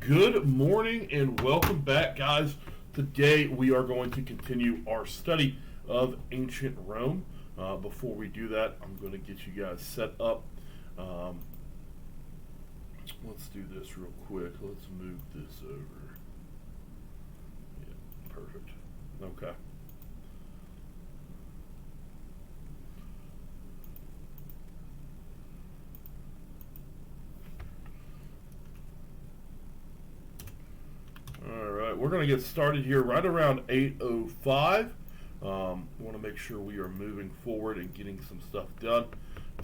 Good morning and welcome back, guys. Today we are going to continue our study of ancient Rome. Before we do that, I'm going to get you guys set up. Let's do this real quick. Let's move this over. Yeah, perfect. Okay. Alright, we're going to get started here right around 8:05. Want to make sure we are moving forward and getting some stuff done.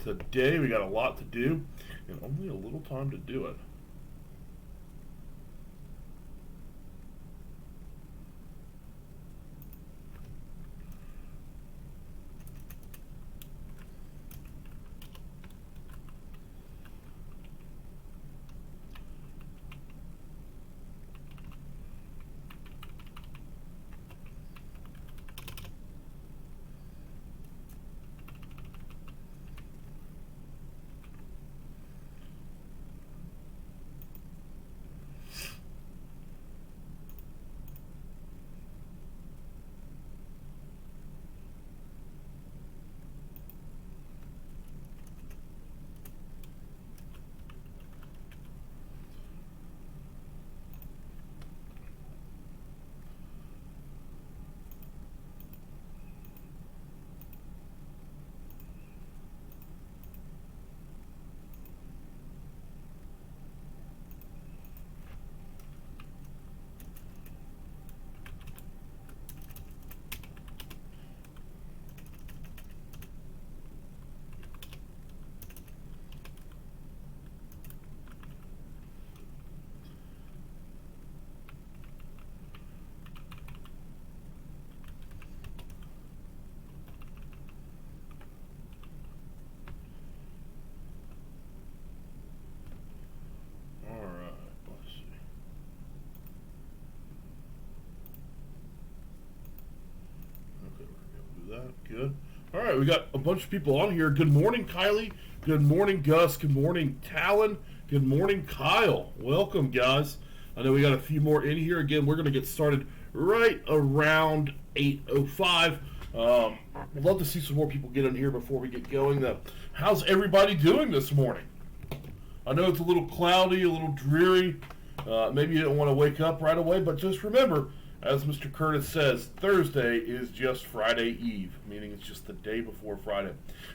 Today we got a lot to do and only a little time to do it. That good. All right, we got a bunch of people on here. Good morning, Kylie. Good morning, Gus. Good morning, Talon. Good morning, Kyle. Welcome, guys. I know we got a few more in here. Again, we're going to get started right around 8:05. I'd love to see some more people get in here before we get going. How's everybody doing this morning? I know it's a little cloudy, a little dreary. Maybe you don't want to wake up right away, but just remember, as Mr. Curtis says, Thursday is just Friday Eve, meaning it's just the day before Friday.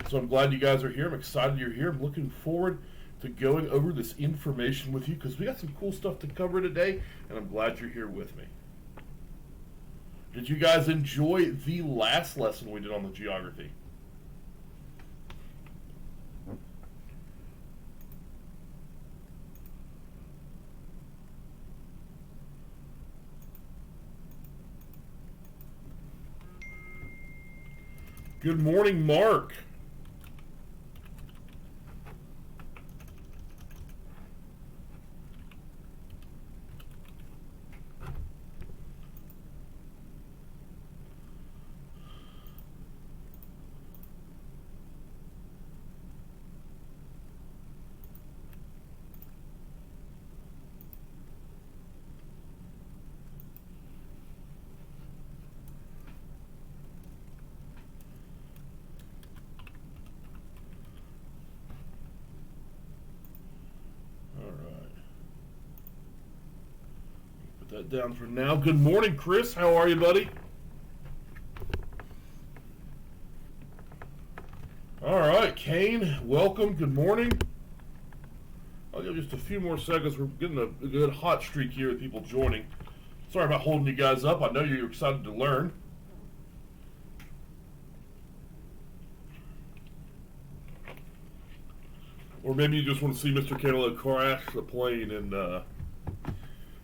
So I'm glad you guys are here. I'm excited you're here. I'm looking forward to going over this information with you because we got some cool stuff to cover today, and I'm glad you're here with me. Did you guys enjoy the last lesson we did on the geography? Good morning, Mark. That down for now. Good morning, Chris. How are you, buddy? All right, Kane. Welcome. Good morning. I'll give just a few more seconds. We're getting a good hot streak here with people joining. Sorry about holding you guys up. I know you're excited to learn. Or maybe you just want to see Mr. Canelo crash the plane and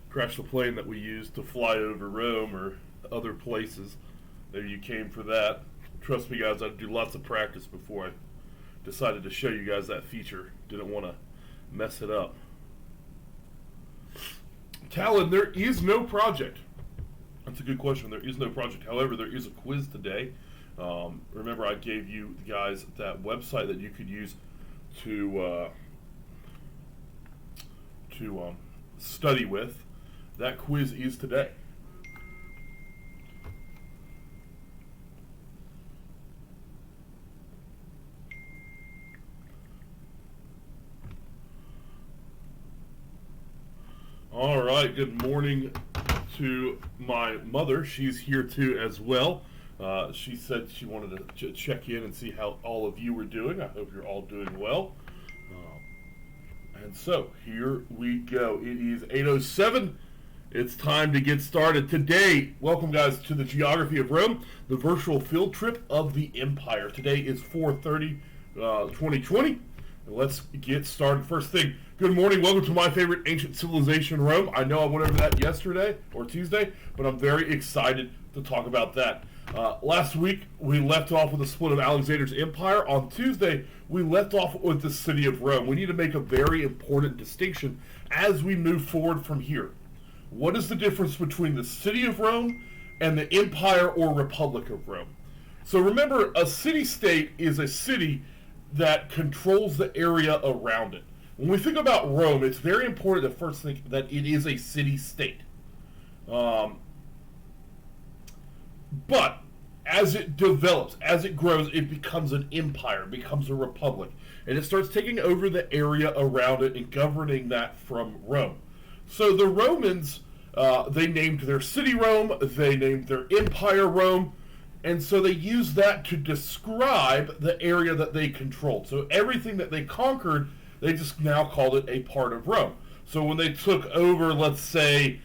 crash the plane that we used to fly over Rome or other places. Maybe you came for that. Trust me, guys, I do lots of practice before I decided to show you guys that feature. Didn't want to mess it up. Talon, there is no project. That's a good question. There is no project. However, there is a quiz today. Remember, I gave you guys that website that you could use to study with, that quiz is today. All right, good morning to my mother. She's here too as well. She said she wanted to check in and see how all of you were doing. I hope you're all doing well. And so, here we go. It is 8:07. It's time to get started. Today, welcome guys to the Geography of Rome, the virtual field trip of the Empire. Today is 4/30/2020. Let's get started. First thing, good morning. Welcome to my favorite ancient civilization, Rome. I know I went over that yesterday or Tuesday, but I'm very excited to talk about that. Last week, we left off with the split of Alexander's empire. On Tuesday, we left off with the city of Rome. We need to make a very important distinction as we move forward from here. What is the difference between the city of Rome and the empire or republic of Rome? So remember, a city-state is a city that controls the area around it. When we think about Rome, it's very important to first think that it is a city-state. But as it develops, as it grows, it becomes an empire, it becomes a republic, and it starts taking over the area around it and governing that from Rome. So the Romans, they named their city Rome, they named their empire Rome, and so they used that to describe the area that they controlled. So everything that they conquered, they just now called it a part of Rome. So when they took over, let's say,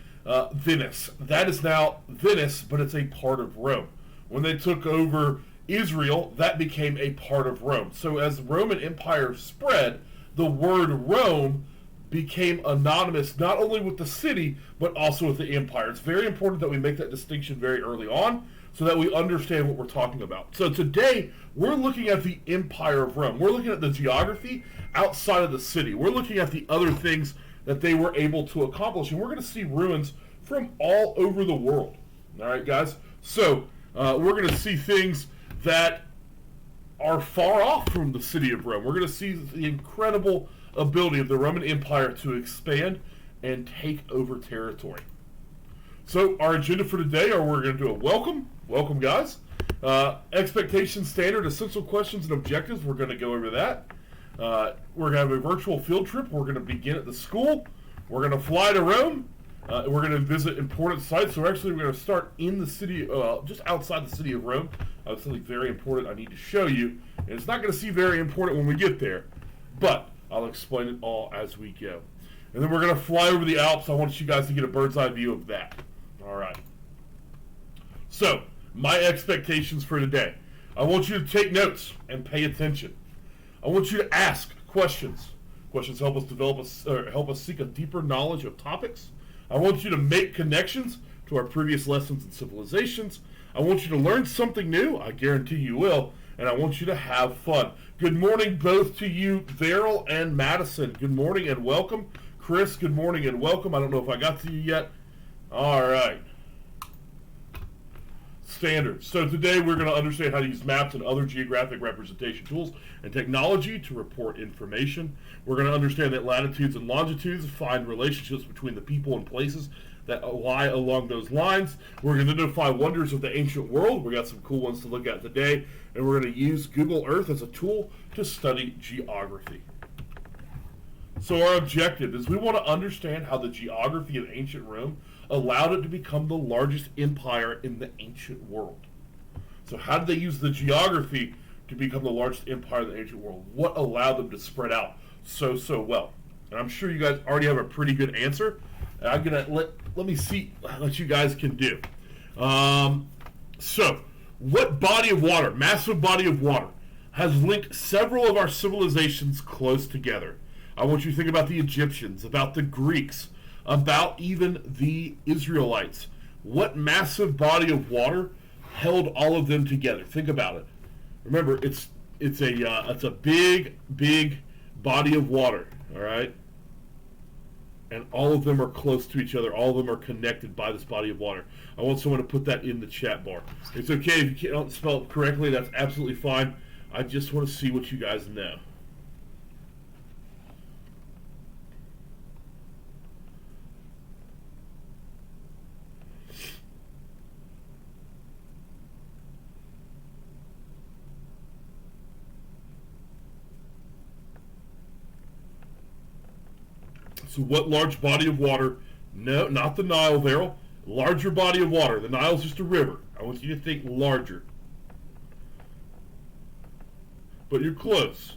Venice, that is now Venice, but it's a part of Rome. When they took over Israel, that became a part of Rome. So as the Roman Empire spread, the word Rome became anonymous not only with the city, but also with the empire. It's very important that we make that distinction very early on so that we understand what we're talking about. So today, we're looking at the empire of Rome. We're looking at the geography outside of the city. We're looking at the other things that they were able to accomplish, and we're going to see ruins from all over the world. All right, guys? So, we're going to see things that are far off from the city of Rome. We're going to see the incredible ability of the Roman Empire to expand and take over territory. So, our agenda for today are we're going to do a welcome, guys. Expectation standard, essential questions and objectives. We're going to go over that. We're going to have a virtual field trip. We're going to begin at the school. We're going to fly to Rome. We're going to visit important sites. So actually, we're going to start in the city, just outside the city of Rome. Something very important I need to show you. And it's not going to seem very important when we get there, but I'll explain it all as we go. And then we're going to fly over the Alps. I want you guys to get a bird's eye view of that. All right. So, my expectations for today. I want you to take notes and pay attention. I want you to ask questions. Questions help us help us seek a deeper knowledge of topics. I want you to make connections to our previous lessons and civilizations. I want you to learn something new. I guarantee you will. And I want you to have fun. Good morning both to you, Daryl and Madison. Good morning and welcome. Chris, good morning and welcome. I don't know if I got to you yet. All right. Standards. So today we're going to understand how to use maps and other geographic representation tools and technology to report information. We're going to understand that latitudes and longitudes find relationships between the people and places that lie along those lines. We're going to identify wonders of the ancient world. We got some cool ones to look at today. And we're going to use Google Earth as a tool to study geography. So our objective is we want to understand how the geography of ancient Rome allowed it to become the largest empire in the ancient world. So how did they use the geography to become the largest empire in the ancient world? What allowed them to spread out so well? And I'm sure you guys already have a pretty good answer. And I'm gonna let me see what you guys can do. So what body of water, massive body of water, has linked several of our civilizations close together? I want you to think about the Egyptians, about the Greeks, about even the Israelites. What massive body of water held all of them together? Think about it. Remember, it's a big body of water. All right, and all of them are close to each other. All of them are connected by this body of water. I want someone to put that in the chat bar. It's okay if you can't spell it correctly. That's absolutely fine. I just want to see what you guys know. So what large body of water? No, not the Nile, Veril. Larger body of water. The Nile's just a river. I want you to think larger. But you're close.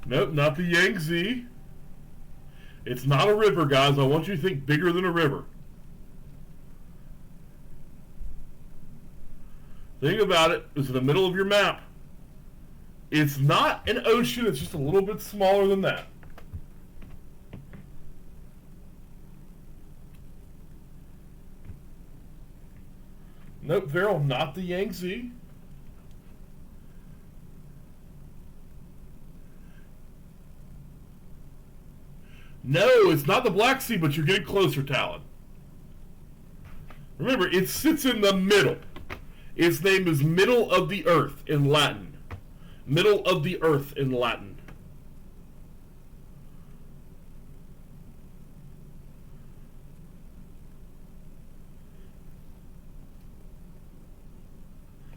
Nope, not the Yangtze. It's not a river, guys. I want you to think bigger than a river. Think about it. It's in the middle of your map. It's not an ocean. It's just a little bit smaller than that. Nope, Veril, not the Yangtze. No, it's not the Black Sea, but you're getting closer, Talon. Remember, it sits in the middle. Its name is Middle of the Earth in Latin. Middle of the Earth in Latin.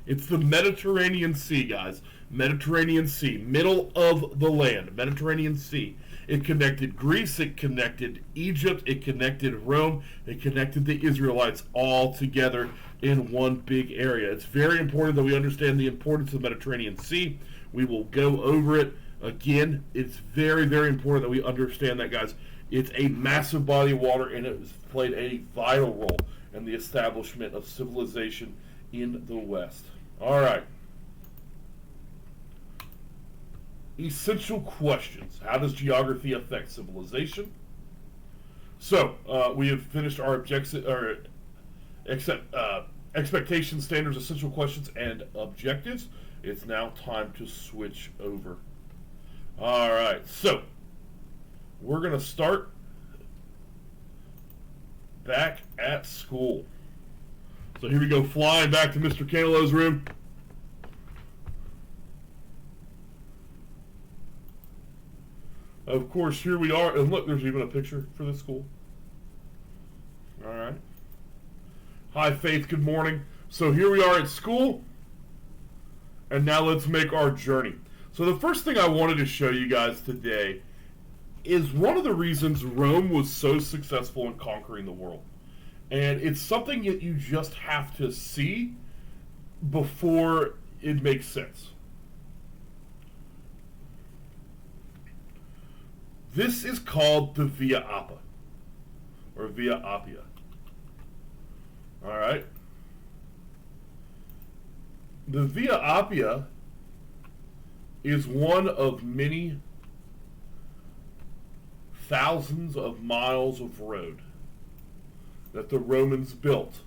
It's the Mediterranean Sea, guys. Mediterranean Sea. Middle of the land. Mediterranean Sea. It connected Greece, it connected Egypt, it connected Rome, it connected the Israelites all together in one big area. It's very important that we understand the importance of the Mediterranean Sea. We will go over it again. It's very, very important that we understand that, guys. It's a massive body of water, and it has played a vital role in the establishment of civilization in the West. All right. Essential questions. How does geography affect civilization? So, we have finished our expectations, standards, essential questions, and objectives. It's now time to switch over. All right, so we're going to start back at school. So here we go, flying back to Mr. Canelo's room. Of course, here we are, and look, there's even a picture for the school. All right. Hi, Faith, good morning. So here we are at school, and now let's make our journey. So the first thing I wanted to show you guys today is one of the reasons Rome was so successful in conquering the world. And it's something that you just have to see before it makes sense. This is called the Via Appia, or Via Appia. All right. The Via Appia is one of many thousands of miles of road that the Romans built.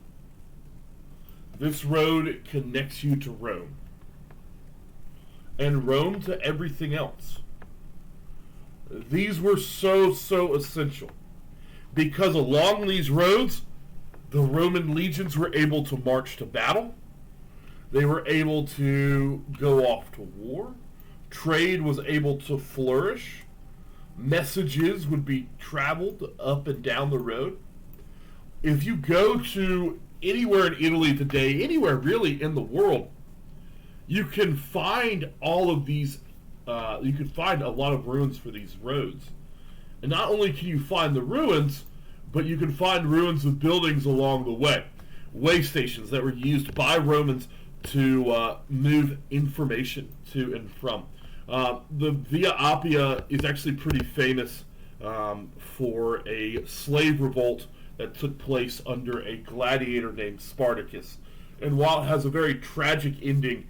This road connects you to Rome, and Rome to everything else. These were so essential because along these roads, the Roman legions were able to march to battle. They were able to go off to war. Trade was able to flourish. Messages would be traveled up and down the road. If you go to anywhere in Italy today, anywhere really in the world, you can find all of these. You can find a lot of ruins for these roads. And not only can you find the ruins, but you can find ruins of buildings along the way. Way stations that were used by Romans to move information to and from. The Via Appia is actually pretty famous for a slave revolt that took place under a gladiator named Spartacus. And while it has a very tragic ending,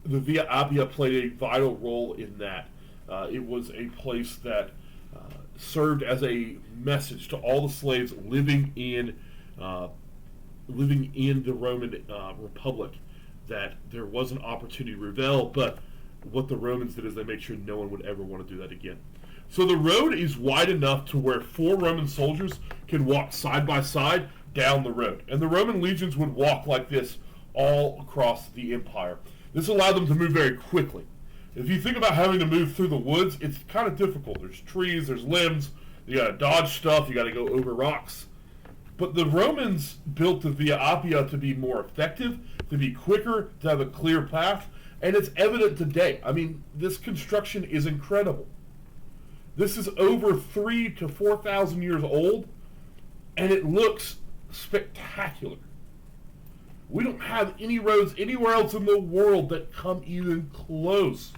the Via Appia played a vital role in that. It was a place that served as a message to all the slaves living in the Roman Republic that there was an opportunity to rebel, but what the Romans did is they made sure no one would ever want to do that again. So the road is wide enough to where 4 Roman soldiers can walk side by side down the road. And the Roman legions would walk like this all across the empire. This allowed them to move very quickly. If you think about having to move through the woods, it's kind of difficult. There's trees, there's limbs, you gotta dodge stuff, you gotta go over rocks. But the Romans built the Via Appia to be more effective, to be quicker, to have a clear path, and it's evident today. I mean, this construction is incredible. This is over 3,000 to 4,000 years old, and it looks spectacular. We don't have any roads anywhere else in the world that come even close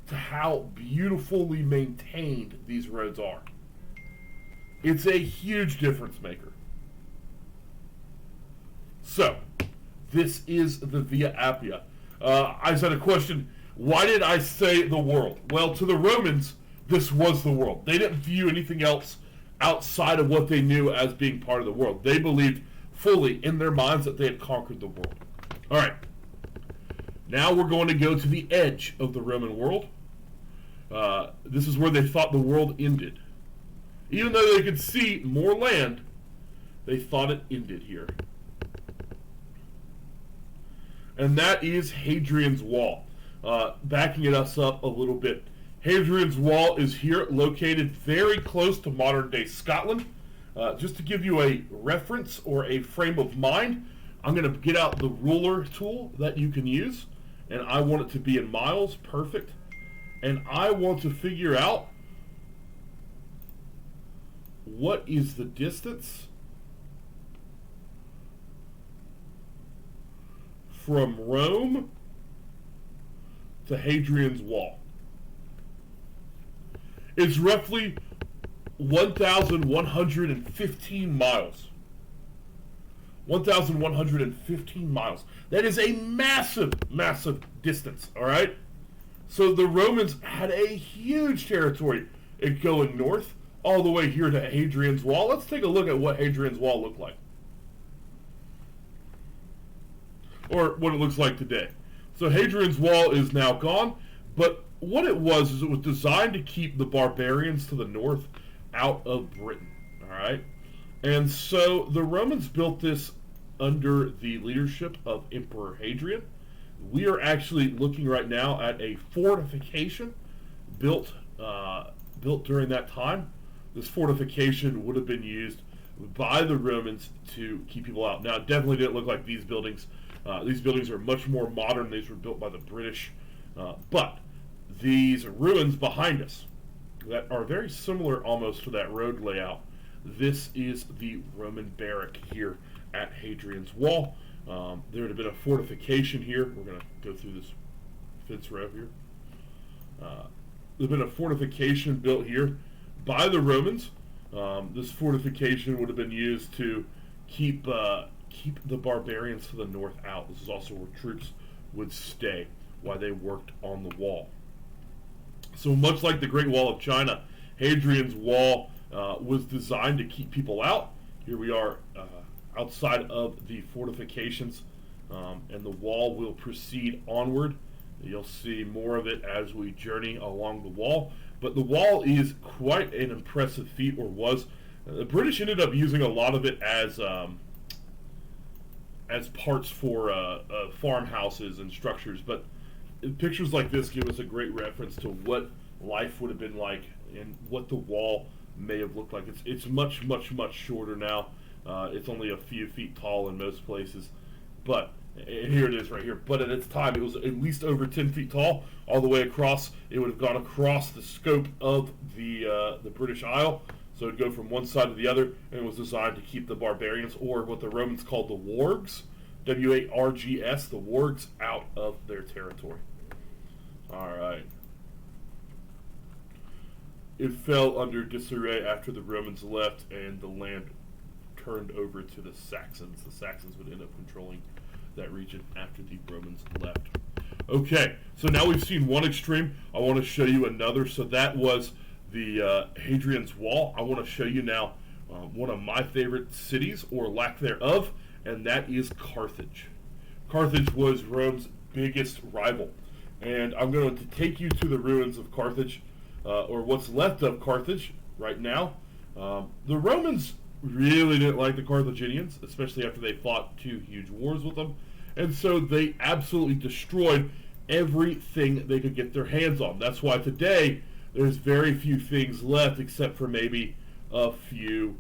to how beautifully maintained these roads are. It's a huge difference maker. So, this is the Via Appia. I said a question, why did I say the world? Well, to the Romans, this was the world. They didn't view anything else outside of what they knew as being part of the world. They believed fully in their minds that they had conquered the world. All right. Now we're going to go to the edge of the Roman world. This is where they thought the world ended. Even though they could see more land, they thought it ended here. And that is Hadrian's Wall. Backing it us up a little bit. Hadrian's Wall is here, located very close to modern-day Scotland. Just to give you a reference or a frame of mind, I'm going to get out the ruler tool that you can use, and I want it to be in miles, perfect. And I want to figure out what is the distance from Rome to Hadrian's Wall. It's roughly 1,115 miles. 1,115 miles. That is a massive, massive distance, all right? So the Romans had a huge territory going north all the way here to Hadrian's Wall. Let's take a look at what Hadrian's Wall looked like. Or what it looks like today. So Hadrian's Wall is now gone, but what it was is it was designed to keep the barbarians to the north out of Britain, all right? And so the Romans built this under the leadership of Emperor Hadrian. We are actually looking right now at a fortification built during that time. This fortification would have been used by the Romans to keep people out. Now, it definitely didn't look like these buildings. These buildings are much more modern. These were built by the British. But these ruins behind us that are very similar almost to that road layout, this is the Roman barrack here at Hadrian's Wall. There had been a fortification here. We're going to go through this fence row here. There's been a fortification built here by the Romans. This fortification would have been used to keep the barbarians to the north out. This is also where troops would stay while they worked on the wall. So much like the Great Wall of China, Hadrian's Wall was designed to keep people out. Here we are outside of the fortifications, and the wall will proceed onward. You'll see more of it as we journey along the wall. But the wall is quite an impressive feat, or was. The British ended up using a lot of it as parts for farmhouses and structures. But pictures like this give us a great reference to what life would have been like and what the wall may have looked like. It's much, much, much shorter now. It's only a few feet tall in most places. But and here it is right here. But at its time, it was at least over 10 feet tall, all the way across. It would have gone across the scope of the British Isle. So it would go from one side to the other, and it was designed to keep the barbarians, or what the Romans called the wargs, W-A-R-G-S, the wargs, out of their territory. All right. It fell under disarray after the Romans left, and the land turned over to the Saxons. The Saxons would end up controlling that region after the Romans left. Okay, so now we've seen one extreme. I want to show you another. So that was the Hadrian's Wall. I want to show you now one of my favorite cities, or lack thereof, and that is Carthage. Carthage was Rome's biggest rival, and I'm going to take you to the ruins of Carthage. or what's left of Carthage right now. The Romans really didn't like the Carthaginians, especially after they fought 2 huge wars with them, and so they absolutely destroyed everything they could get their hands on. That's why today there's very few things left except for maybe a few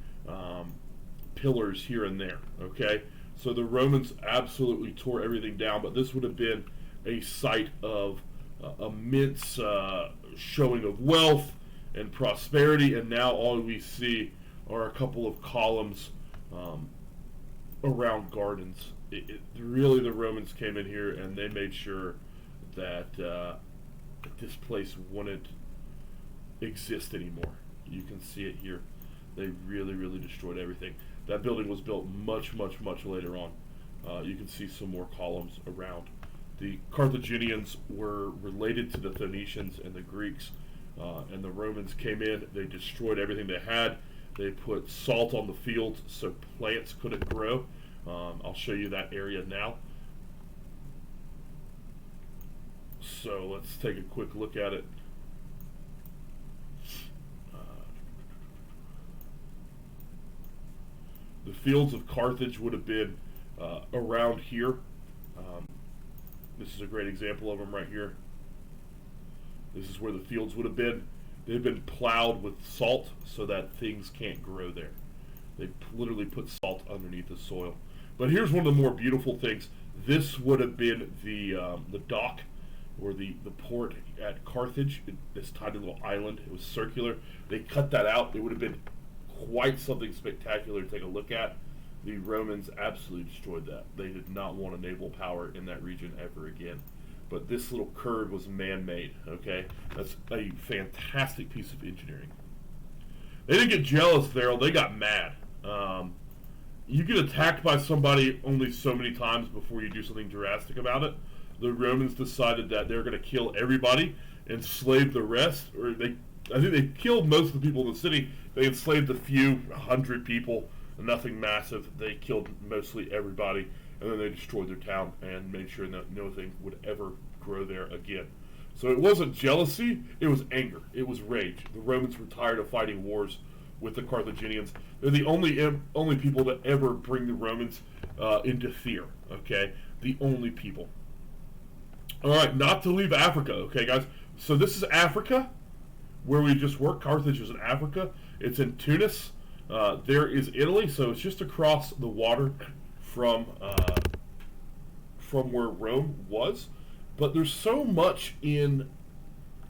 pillars here and there, okay? So the Romans absolutely tore everything down, but this would have been a site of immense showing of wealth and prosperity, and now all we see are a couple of columns around gardens. Really, the Romans came in here and they made sure that this place wouldn't exist anymore. You can see it here. They really, really destroyed everything. That building was built much, much, much later on. You can see some more columns around. The Carthaginians were related to the Phoenicians and the Greeks, and the Romans came in. They destroyed everything they had. They put salt on the fields so plants couldn't grow. I'll show you that area now. So let's take a quick look at it. The fields of Carthage would have been around here. This is a great example of them right here. This is where the fields would have been. They've been plowed with salt so that things can't grow there. They literally put salt underneath the soil. But here's one of the more beautiful things. This would have been the dock or the port at Carthage, this tiny little island. It was circular. They cut that out. It would have been quite something spectacular to take a look at. The Romans absolutely destroyed that. They did not want a naval power in that region ever again. But this little curve was man-made, okay? That's a fantastic piece of engineering. They didn't get jealous there, they got mad. You get attacked by somebody only so many times before you do something drastic about it. The Romans decided that they're going to kill everybody, enslave the rest, or I think they killed most of the people in the city. They enslaved a few, 100 people, nothing massive. They killed mostly everybody, and then they destroyed their town and made sure that nothing would ever grow there again. So it wasn't jealousy, it was anger, it was rage. The Romans were tired of fighting wars with the Carthaginians. They're the only people that ever bring the Romans into fear, okay? The only people. All right, not to leave Africa, okay, guys? So this is Africa, where we just worked. Carthage is in Africa. It's in Tunis. There is Italy, so it's just across the water from where Rome was. But there's so much in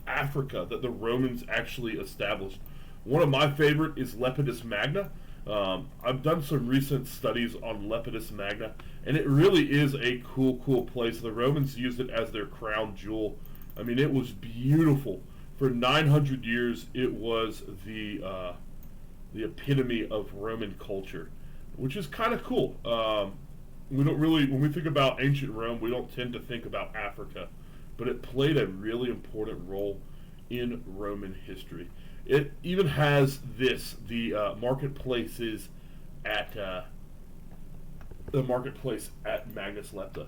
Africa that the Romans actually established. One of my favorite is Lepidus Magna. I've done some recent studies on Lepidus Magna, and it really is a cool place. The Romans used it as their crown jewel. I mean, it was beautiful. For 900 years, it was the epitome of Roman culture, which is kind of cool. We don't really, when we think about ancient Rome, we don't tend to think about Africa, but it played a really important role in Roman history. It even has this, the marketplaces at Magnus Lepta,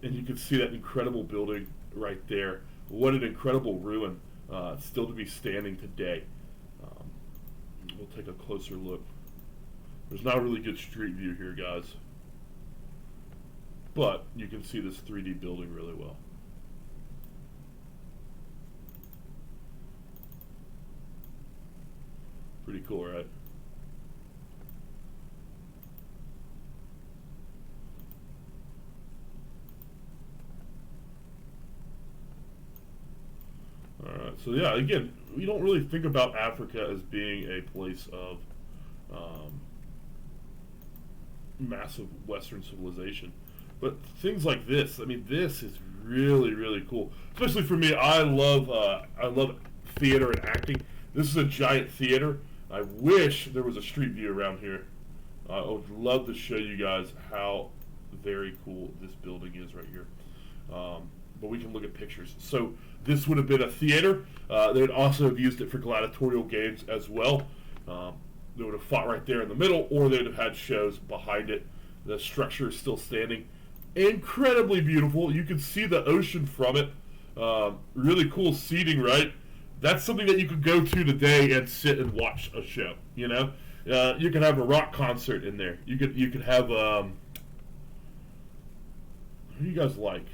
and you can see that incredible building right there. What an incredible ruin, still to be standing today. We'll take a closer look. There's not a really good street view here, guys, but you can see this 3D building really well. Pretty cool, right? Alright, so yeah, again, we don't really think about Africa as being a place of massive Western civilization. But things like this, I mean, this is really cool. Especially for me, I love theater and acting. This is a giant theater. I wish there was a street view around here. I would love to show you guys how very cool this building is right here. But we can look at pictures. So this would have been a theater. They would also have used it for gladiatorial games as well. They would have fought right there in the middle, or they would have had shows behind it. The structure is still standing. Incredibly beautiful. You can see the ocean from it. Really cool seating, right? That's something that you could go to today and sit and watch a show. You know, you could have a rock concert in there. You could have who do you guys like?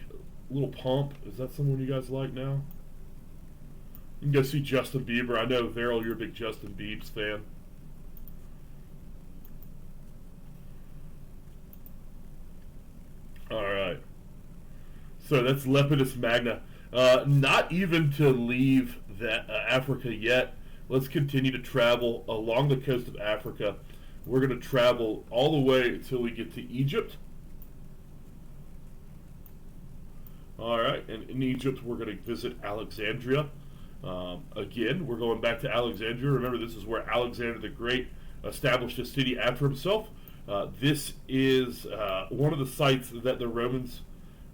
Little Pump, is that someone you guys like now? You can go see Justin Bieber. I know, Veril, you're a big Justin Biebs fan. Alright. So that's Lepidus Magna. Not even to leave that Africa yet. Let's continue to travel along the coast of Africa. We're going to travel all the way until we get to Egypt. Alright, and in Egypt we're going to visit Alexandria. Again, we're going back to Alexandria. Remember, this is where Alexander the Great established a city after himself. This is one of the sites that the Romans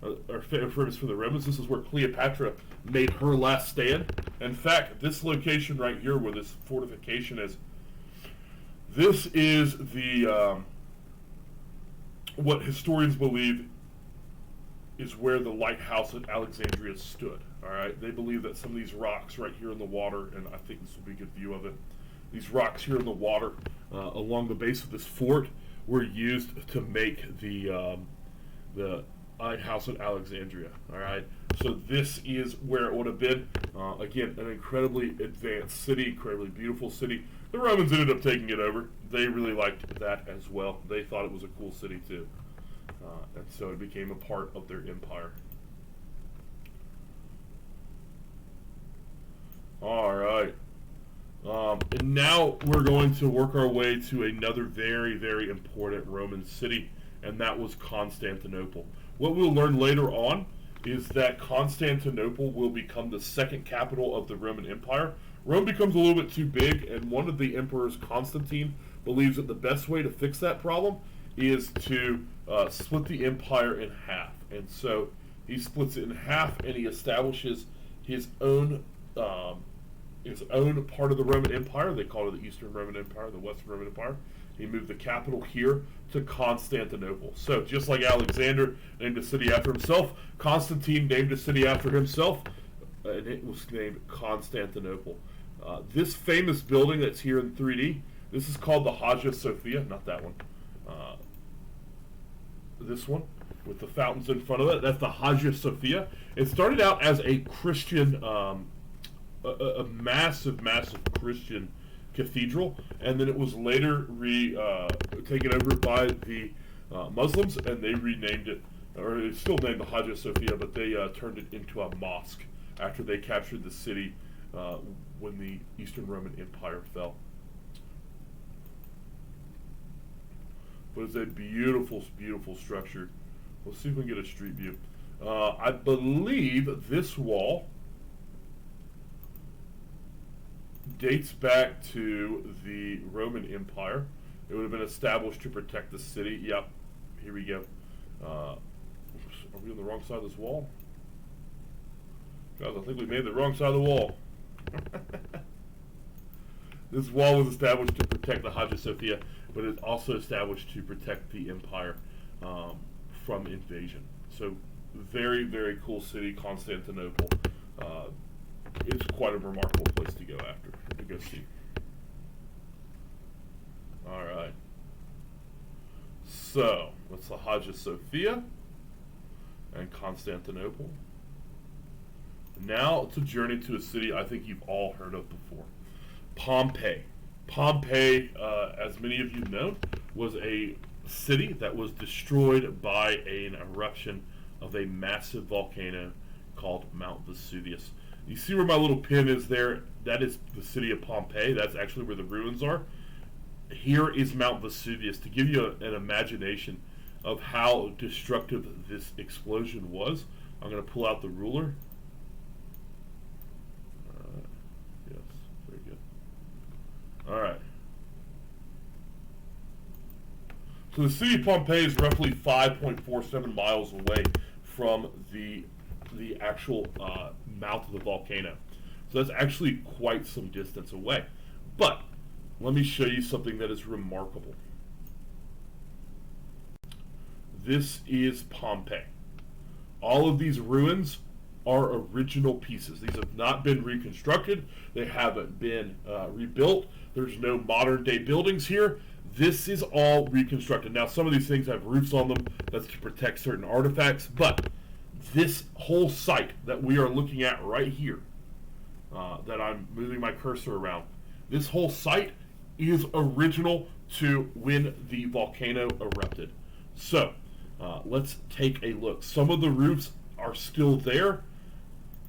are famous for the Romans. This is where Cleopatra made her last stand. In fact, this location right here where this fortification is, this is the what historians believe is where the lighthouse at Alexandria stood. All right, they believe that some of these rocks right here in the water, and I think this will be a good view of it. These rocks here in the water along the base of this fort were used to make the lighthouse at Alexandria. All right, so this is where it would have been. Again, an incredibly advanced city, incredibly beautiful city. The Romans ended up taking it over. They really liked that as well. They thought it was a cool city too, and so it became a part of their empire. All right. And now we're going to work our way to another very, very important Roman city, and that was Constantinople. What we'll learn later on is that Constantinople will become the second capital of the Roman Empire. Rome becomes a little bit too big, and one of the emperors, Constantine, believes that the best way to fix that problem is to split the empire in half. And so he splits it in half, and he establishes his own part of the Roman Empire. They call it the Eastern Roman Empire, the Western Roman Empire. He moved the capital here to Constantinople. So just like Alexander named a city after himself, Constantine named a city after himself, and it was named Constantinople. This famous building that's here in 3D, this is called the Hagia Sophia, not that one. This one with the fountains in front of it, that's the Hagia Sophia. It started out as a Christian a massive, massive Christian cathedral, and then it was later taken over by the Muslims, and they renamed it, or it's still named the Hagia Sophia, but they turned it into a mosque after they captured the city when the Eastern Roman Empire fell. But it's a beautiful, beautiful structure. Let's see if we can get a street view. I believe this wall dates back to the Roman Empire. It would have been established to protect the city. Yep, here we go. Are we on the wrong side of this wall? Guys, I think we made the wrong side of the wall. This wall was established to protect the Hagia Sophia, but it's also established to protect the empire from invasion. So, very, very cool city, Constantinople. It's quite a remarkable place to go see. All right. So that's the Hagia Sophia and Constantinople. Now it's a journey to a city I think you've all heard of before, Pompeii. Pompeii, as many of you know, was a city that was destroyed by an eruption of a massive volcano called Mount Vesuvius. You see where my little pin is there? That is the city of Pompeii. That's actually where the ruins are. Here is Mount Vesuvius, to give you an imagination of how destructive this explosion was. I'm going to pull out the ruler. Yes, very good. All right. So the city of Pompeii is roughly 5.47 miles away from the actual mouth of the volcano. So that's actually quite some distance away. But let me show you something that is remarkable. This is Pompeii. All of these ruins are original pieces. These have not been reconstructed. They haven't been rebuilt. There's no modern day buildings here. This is all reconstructed. Now, some of these things have roofs on them. That's to protect certain artifacts. But this whole site that we are looking at right here, that I'm moving my cursor around, this whole site is original to when the volcano erupted. So, let's take a look. Some of the roofs are still there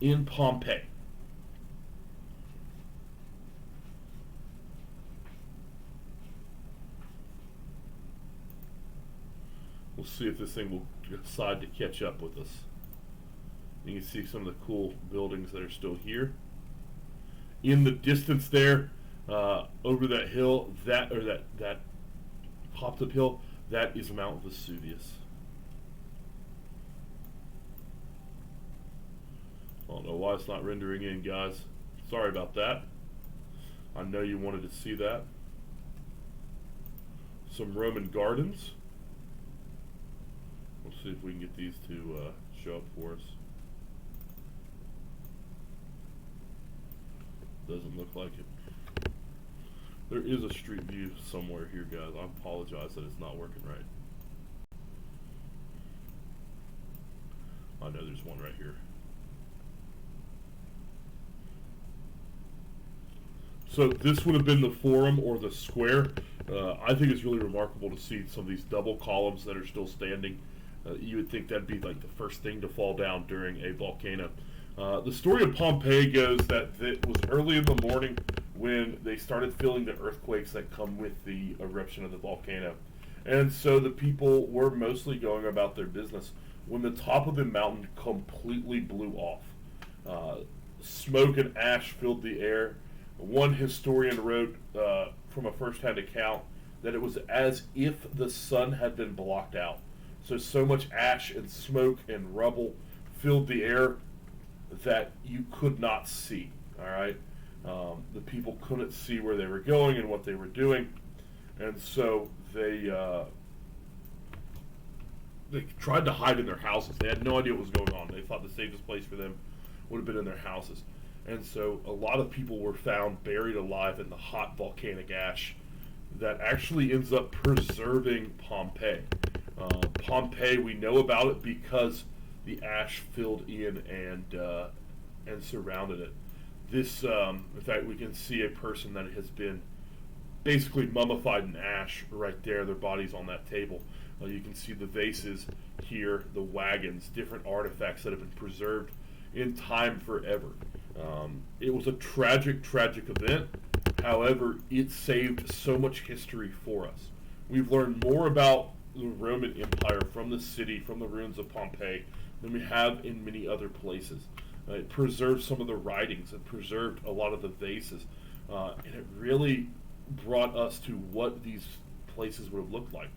in Pompeii. We'll see if this thing will decide to catch up with us. You can see some of the cool buildings that are still here. In the distance there, over that hill, that popped up hill, that is Mount Vesuvius. I don't know why it's not rendering in, guys. Sorry about that. I know you wanted to see that. Some Roman gardens. Let's see if we can get these to show up for us. Doesn't look like it. There is a street view somewhere here, guys. I apologize that it's not working right. I know there's one right here. So this would have been the forum or the square. I think it's really remarkable to see some of these double columns that are still standing. You would think that'd be like the first thing to fall down during a volcano. The story of Pompeii goes that it was early in the morning when they started feeling the earthquakes that come with the eruption of the volcano. And so the people were mostly going about their business when the top of the mountain completely blew off. Smoke and ash filled the air. One historian wrote from a first-hand account that it was as if the sun had been blocked out. So much ash and smoke and rubble filled the air that you could not see. All right, the people couldn't see where they were going and what they were doing, and so they tried to hide in their houses. They had no idea what was going on. They thought the safest place for them would have been in their houses. And so a lot of people were found buried alive in the hot volcanic ash that actually ends up preserving Pompeii. Pompeii, we know about it because the ash filled in and surrounded it. This, in fact, we can see a person that has been basically mummified in ash right there. Their body's on that table. You can see the vases here, the wagons, different artifacts that have been preserved in time forever. It was a tragic event. However, it saved so much history for us. We've learned more about the Roman Empire from the city, from the ruins of Pompeii, than we have in many other places. It preserved some of the writings. It preserved a lot of the vases. And it really brought us to what these places would have looked like.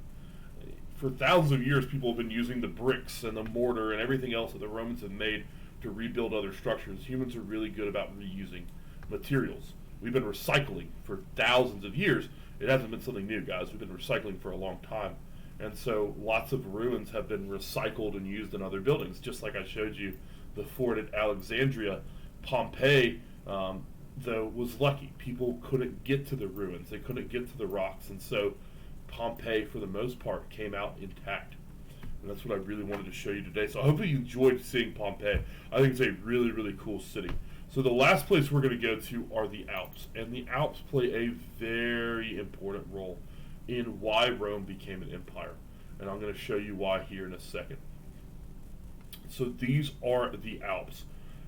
For thousands of years, people have been using the bricks and the mortar and everything else that the Romans have made to rebuild other structures. Humans are really good about reusing materials. We've been recycling for thousands of years. It hasn't been something new, guys. We've been recycling for a long time. And so lots of ruins have been recycled and used in other buildings. Just like I showed you the fort at Alexandria, Pompeii, though, was lucky. People couldn't get to the ruins. They couldn't get to the rocks. And so Pompeii, for the most part, came out intact. And that's what I really wanted to show you today. So hopefully you enjoyed seeing Pompeii. I think it's a really, really cool city. So the last place we're going to go to are the Alps. And the Alps play a very important role in why Rome became an empire. And I'm going to show you why here in a second. So these are the Alps.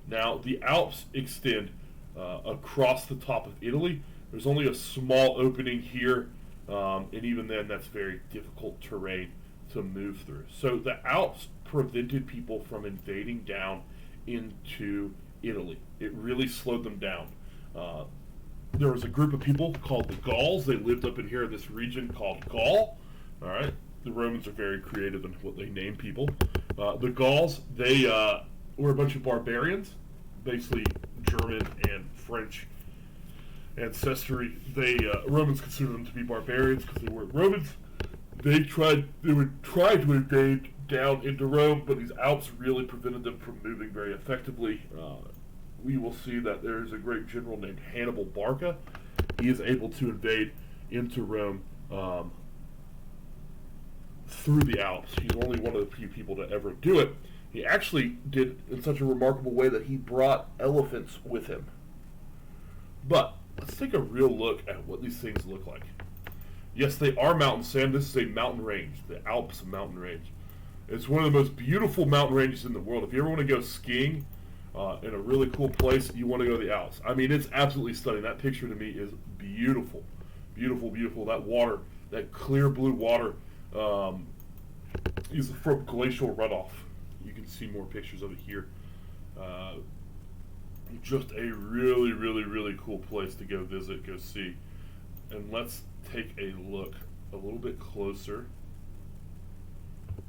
Now, the Alps extend across the top of Italy. There's only a small opening here, and even then that's very difficult terrain to move through. So the Alps prevented people from invading down into Italy. It really slowed them down. There was a group of people called the Gauls. They lived up in here in this region called Gaul. All right. The Romans are very creative in what they name people. The Gauls, they were a bunch of barbarians, basically German and French ancestry. Romans considered them to be barbarians because they weren't Romans. They would try to invade down into Rome, but these Alps really prevented them from moving very effectively. We will see that there is a great general named Hannibal Barca. He is able to invade into Rome through the Alps. He's only one of the few people to ever do it. He actually did in such a remarkable way that he brought elephants with him. But let's take a real look at what these things look like. Yes, they are mountains, Sam. This is a mountain range, the Alps mountain range. It's one of the most beautiful mountain ranges in the world. If you ever want to go skiing in a really cool place, you want to go to the Alps. I mean, it's absolutely stunning. That picture to me is beautiful. Beautiful, beautiful. That water, that clear blue water, is from glacial runoff. You can see more pictures of it here. Just a really, really, really cool place to go visit, go see. And let's take a look a little bit closer.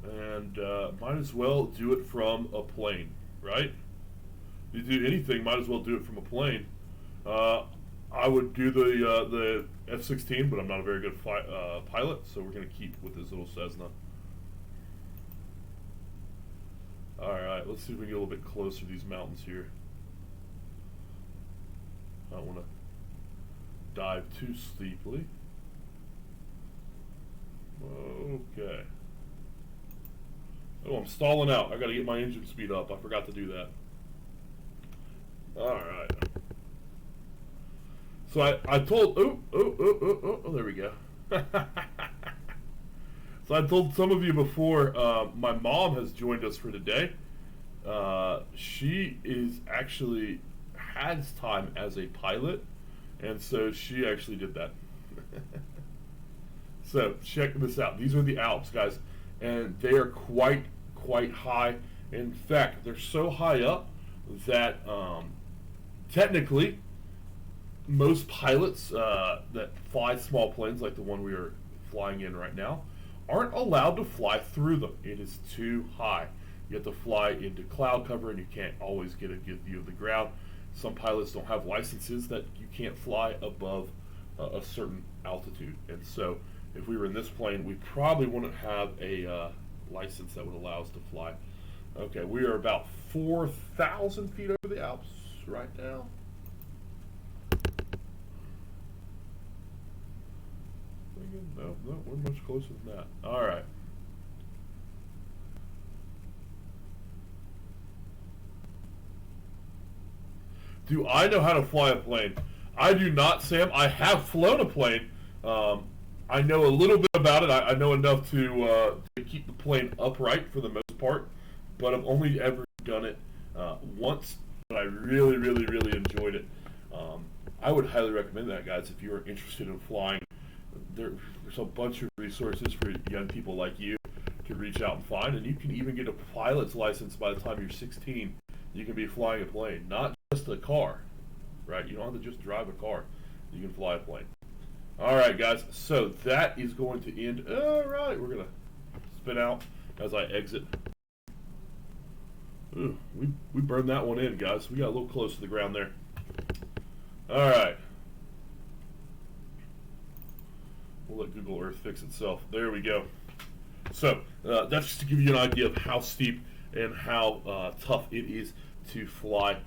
And might as well do it from a plane, right? If you do anything, might as well do it from a plane. I would do the F-16, but I'm not a very good pilot, so we're going to keep with this little Cessna. Alright, let's see if we can get a little bit closer to these mountains here. I don't want to dive too steeply. Okay. Oh, I'm stalling out. I got to get my engine speed up. I forgot to do that. Alright. So I told... Oh, there we go. So I told some of you before, my mom has joined us for today. She is actually has time as a pilot, and so she actually did that. So check this out. These are the Alps, guys, and they are quite high. In fact, they're so high up that technically most pilots that fly small planes like the one we are flying in right now aren't allowed to fly through them. It is too high. You have to fly into cloud cover, and you can't always get a good view of the ground. Some pilots don't have licenses that you can't fly above a certain altitude. And so if we were in this plane, we probably wouldn't have a license that would allow us to fly. Okay, we are about 4,000 feet over the Alps right now. No, we're much closer than that. All right. Do I know how to fly a plane? I do not, Sam. I have flown a plane. I know a little bit about it. I know enough to keep the plane upright for the most part, but I've only ever done it once, but I really, really, really enjoyed it. I would highly recommend that, guys, if you are interested in flying. There's a bunch of resources for young people like you to reach out and find, and you can even get a pilot's license by the time you're 16. You can be flying a plane, not just a car, right? You don't have to just drive a car. You can fly a plane. All right, guys, so that is going to end. All right, we're going to spin out as I exit. Ooh, we burned that one in, guys. We got a little close to the ground there. All right. We'll let Google Earth fix itself. There we go. So that's just to give you an idea of how steep and how tough it is to fly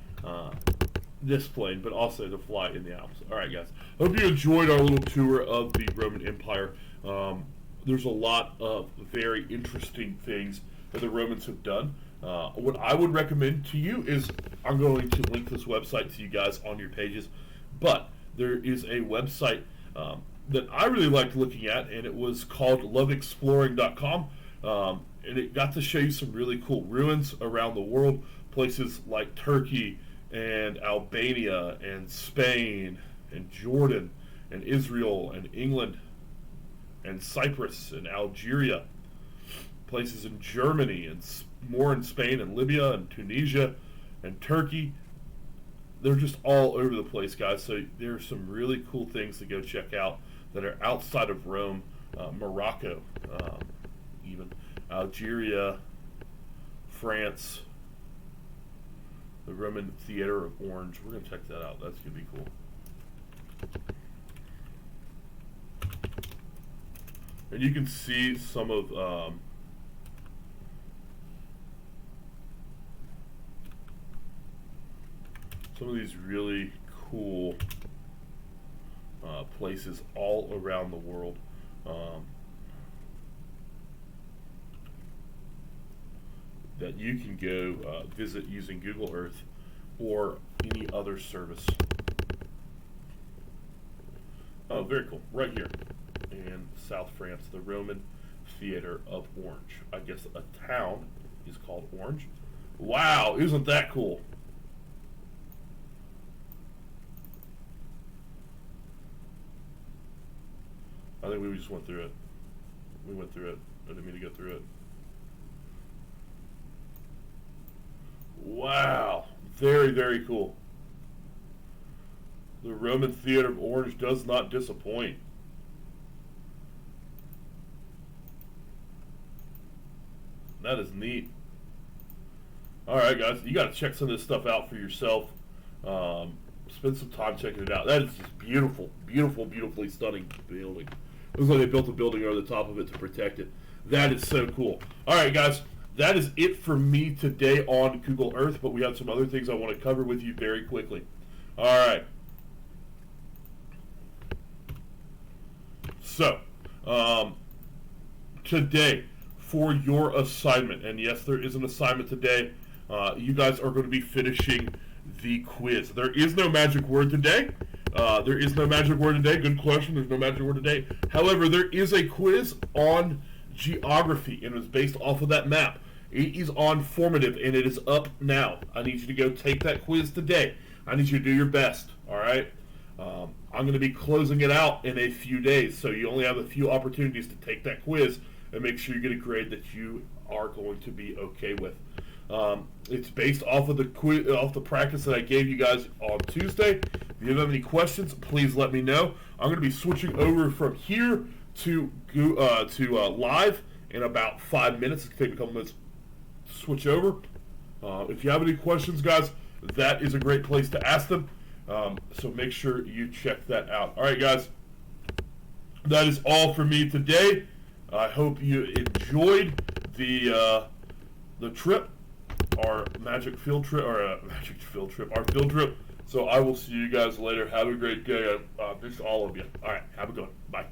this plane, but also to fly in the Alps. All right, guys. Hope you enjoyed our little tour of the Roman Empire. There's a lot of very interesting things that the Romans have done. What I would recommend to you is I'm going to link this website to you guys on your pages, but there is a website that I really liked looking at, and it was called loveexploring.com, and it got to show you some really cool ruins around the world, places like Turkey and Albania and Spain and Jordan and Israel and England and Cyprus and Algeria, places in Germany and more in Spain and Libya and Tunisia and Turkey. They're just all over the place, guys, so there's some really cool things to go check out that are outside of Rome, Morocco, even Algeria, France, the Roman Theater of Orange. We're going to check that out. That's going to be cool. And you can see some of some of these really cool places all around the world. That you can go visit using Google Earth or any other service. Oh, very cool. Right here in South France, the Roman Theater of Orange. I guess a town is called Orange. Wow, isn't that cool? I think we just went through it. We went through it. I didn't mean to go through it. Wow, very, very cool. The Roman Theater of Orange does not disappoint. That is neat. Alright, guys, you got to check some of this stuff out for yourself. Spend some time checking it out. That is just beautiful, beautiful, beautifully stunning building. Looks like they built a building over the top of it to protect it. That is so cool. Alright, guys, that is it for me today on Google Earth, but we have some other things I want to cover with you very quickly. Alright. So, today, for your assignment, and yes, there is an assignment today, you guys are going to be finishing the quiz. There is no magic word today. There is no magic word today. Good question. There's no magic word today. However, there is a quiz on geography, and it was based off of that map. It is on formative, and it is up now. I need you to go take that quiz today. I need you to do your best, all right? I'm going to be closing it out in a few days, so you only have a few opportunities to take that quiz and make sure you get a grade that you are going to be okay with. It's based off of the quiz, off the practice that I gave you guys on Tuesday. If you have any questions, please let me know. I'm going to be switching over from here to live in about 5 minutes. It's going to take me a couple minutes to switch over. If you have any questions, guys, that is a great place to ask them. So make sure you check that out. All right, guys, that is all for me today. I hope you enjoyed the trip, our magic field trip, our field trip. So I will see you guys later. Have a great day. I miss all of you. All right, have a good one. Bye.